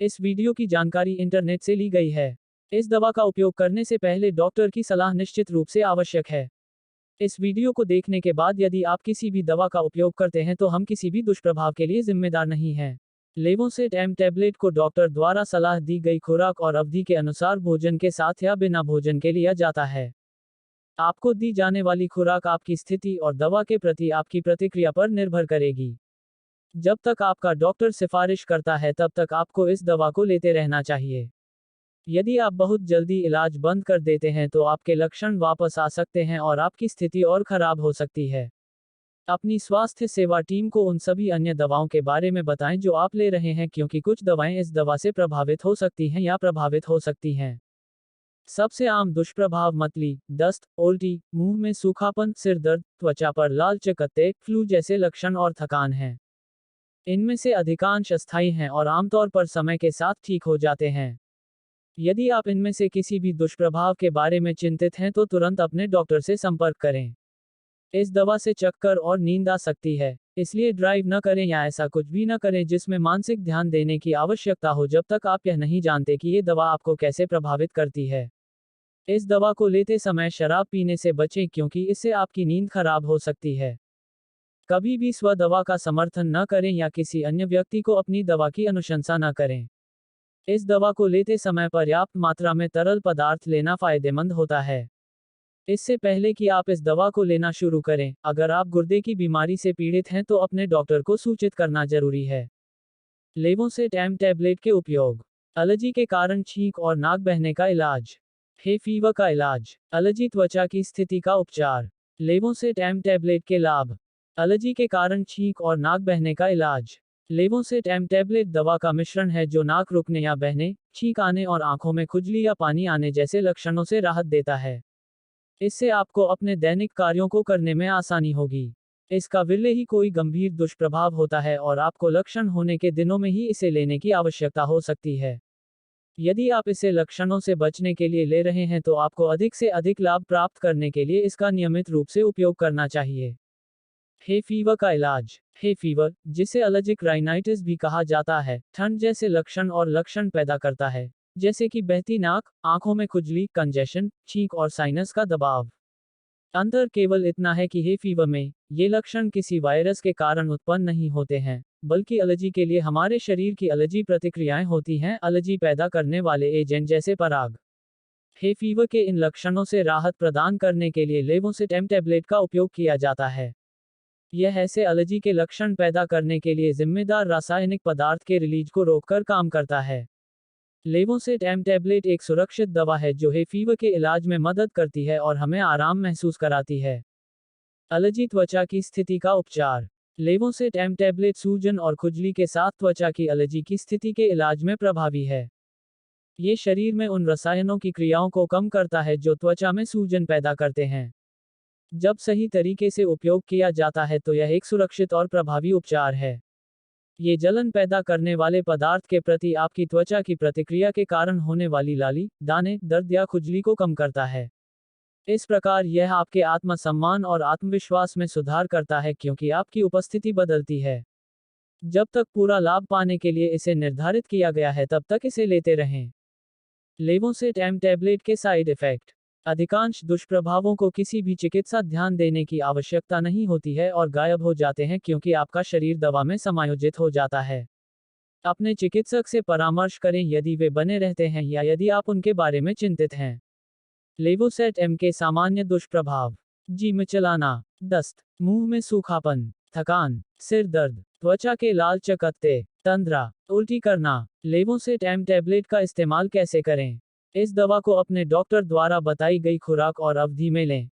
इस वीडियो की जानकारी इंटरनेट से ली गई है। इस दवा का उपयोग करने से पहले डॉक्टर की सलाह निश्चित रूप से आवश्यक है। इस वीडियो को देखने के बाद यदि आप किसी भी दवा का उपयोग करते हैं तो हम किसी भी दुष्प्रभाव के लिए जिम्मेदार नहीं हैं। लेवोसेट एम टैबलेट को डॉक्टर द्वारा सलाह दी गई खुराक और अवधि के अनुसार भोजन के साथ या बिना भोजन के लिया जाता है। आपको दी जाने वाली खुराक आपकी स्थिति और दवा के प्रति आपकी प्रतिक्रिया पर निर्भर करेगी। जब तक आपका डॉक्टर सिफारिश करता है तब तक आपको इस दवा को लेते रहना चाहिए। यदि आप बहुत जल्दी इलाज बंद कर देते हैं तो आपके लक्षण वापस आ सकते हैं और आपकी स्थिति और खराब हो सकती है। अपनी स्वास्थ्य सेवा टीम को उन सभी अन्य दवाओं के बारे में बताएं जो आप ले रहे हैं, क्योंकि कुछ दवाएं इस दवा से प्रभावित हो सकती हैं या प्रभावित हो सकती हैं। सबसे आम दुष्प्रभाव मतली, दस्त, उल्टी, मुंह में सूखापन, सिर दर्द, त्वचा पर लाल चकत्ते, फ्लू जैसे लक्षण और थकान हैं। इनमें से अधिकांश अस्थायी हैं और आमतौर पर समय के साथ ठीक हो जाते हैं। यदि आप इनमें से किसी भी दुष्प्रभाव के बारे में चिंतित हैं तो तुरंत अपने डॉक्टर से संपर्क करें। इस दवा से चक्कर और नींद आ सकती है, इसलिए ड्राइव न करें या ऐसा कुछ भी न करें जिसमें मानसिक ध्यान देने की आवश्यकता हो जब तक आप यह नहीं जानते कि ये दवा आपको कैसे प्रभावित करती है। इस दवा को लेते समय शराब पीने से बचें क्योंकि इससे आपकी नींद खराब हो सकती है। कभी भी स्व दवा का समर्थन न करें या किसी अन्य व्यक्ति को अपनी दवा की अनुशंसा न करें। इस दवा को लेते समय पर्याप्त मात्रा में तरल पदार्थ लेना फायदेमंद होता है। इससे पहले कि आप इस दवा को लेना शुरू करें, अगर आप गुर्दे की बीमारी से पीड़ित हैं तो अपने डॉक्टर को सूचित करना जरूरी है। लेवोसेट एम टैबलेट के उपयोग। एलर्जी के कारण छींक और नाक बहने का इलाज। हे फीवर का इलाज। एलर्जी त्वचा की स्थिति का उपचार। लेवोसेट एम टैबलेट के लाभ। एलर्जी के कारण छींक और नाक बहने का इलाज। लेवोसेट एम टैबलेट दवा का मिश्रण है जो नाक रुकने या बहने, छींक आने और आंखों में खुजली या पानी आने जैसे लक्षणों से राहत देता है। इससे आपको अपने दैनिक कार्यों को करने में आसानी होगी। इसका विरले ही कोई गंभीर दुष्प्रभाव होता है और आपको लक्षण होने के दिनों में ही इसे लेने की आवश्यकता हो सकती है। यदि आप इसे लक्षणों से बचने के लिए ले रहे हैं तो आपको अधिक से अधिक लाभ प्राप्त करने के लिए इसका नियमित रूप से उपयोग करना चाहिए। हे फीवर का इलाज। हे फीवर, जिसे एलर्जिक राइनाइटिस भी कहा जाता है, ठंड जैसे लक्षण और लक्षण पैदा करता है, जैसे कि बहती नाक, आंखों में खुजली, कंजेशन, छींक और साइनस का दबाव। अंतर केवल इतना है कि हे फीवर में ये लक्षण किसी वायरस के कारण उत्पन्न नहीं होते हैं, बल्कि एलर्जी के लिए हमारे शरीर की एलर्जी प्रतिक्रियाएं होती हैं, एलर्जी पैदा करने वाले एजेंट जैसे पराग। हे फीवर के इन लक्षणों से राहत प्रदान करने के लिए लेवोसेट एम टैबलेट का उपयोग किया जाता है। यह ऐसे एलर्जी के लक्षण पैदा करने के लिए जिम्मेदार रासायनिक पदार्थ के रिलीज को रोककर काम करता है। लेवोसेट एम टैबलेट एक सुरक्षित दवा है जो हे फीवर के इलाज में मदद करती है और हमें आराम महसूस कराती है। एलर्जी त्वचा की स्थिति का उपचार। लेवोसेट एम टैबलेट सूजन और खुजली के साथ त्वचा की एलर्जी की स्थिति के इलाज में प्रभावी है। ये शरीर में उन रसायनों की क्रियाओं को कम करता है जो त्वचा में सूजन पैदा करते हैं। जब सही तरीके से उपयोग किया जाता है तो यह एक सुरक्षित और प्रभावी उपचार है। ये जलन पैदा करने वाले पदार्थ के प्रति आपकी त्वचा की प्रतिक्रिया के कारण होने वाली लाली, दाने, दर्द या खुजली को कम करता है। इस प्रकार यह आपके आत्मसम्मान और आत्मविश्वास में सुधार करता है क्योंकि आपकी उपस्थिति बदलती है। जब तक पूरा लाभ पाने के लिए इसे निर्धारित किया गया है तब तक इसे लेते रहें। लेवोसेट एम टैबलेट के साइड इफेक्ट। अधिकांश दुष्प्रभावों को किसी भी चिकित्सा ध्यान देने की आवश्यकता नहीं होती है और गायब हो जाते हैं क्योंकि आपका शरीर दवा में समायोजित हो जाता है। अपने चिकित्सक से परामर्श करें यदि वे बने रहते हैं या यदि आप उनके बारे में चिंतित हैं। लेवोसेट एम के सामान्य दुष्प्रभाव। जी मिचलाना, दस्त, मुंह में सूखापन, थकान, सिर दर्द, त्वचा के लाल चकत्ते, तंद्रा, उल्टी करना। लेवोसेट एम टैबलेट का इस्तेमाल कैसे करें? इस दवा को अपने डॉक्टर द्वारा बताई गई खुराक और अवधि में लें।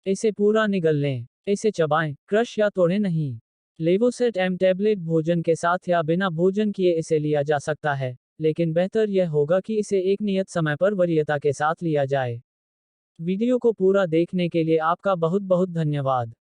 इसे पूरा निगल लें। इसे चबाएं, क्रश या तोड़ें नहीं। लेवोसेट एम टैबलेट भोजन के साथ या बिना भोजन किए इसे लिया जा सकता है, लेकिन बेहतर यह होगा कि इसे एक नियत समय पर वरीयता के साथ लिया जाए। वीडियो को पूरा देखने के लिए आपका बहुत बहुत धन्यवाद।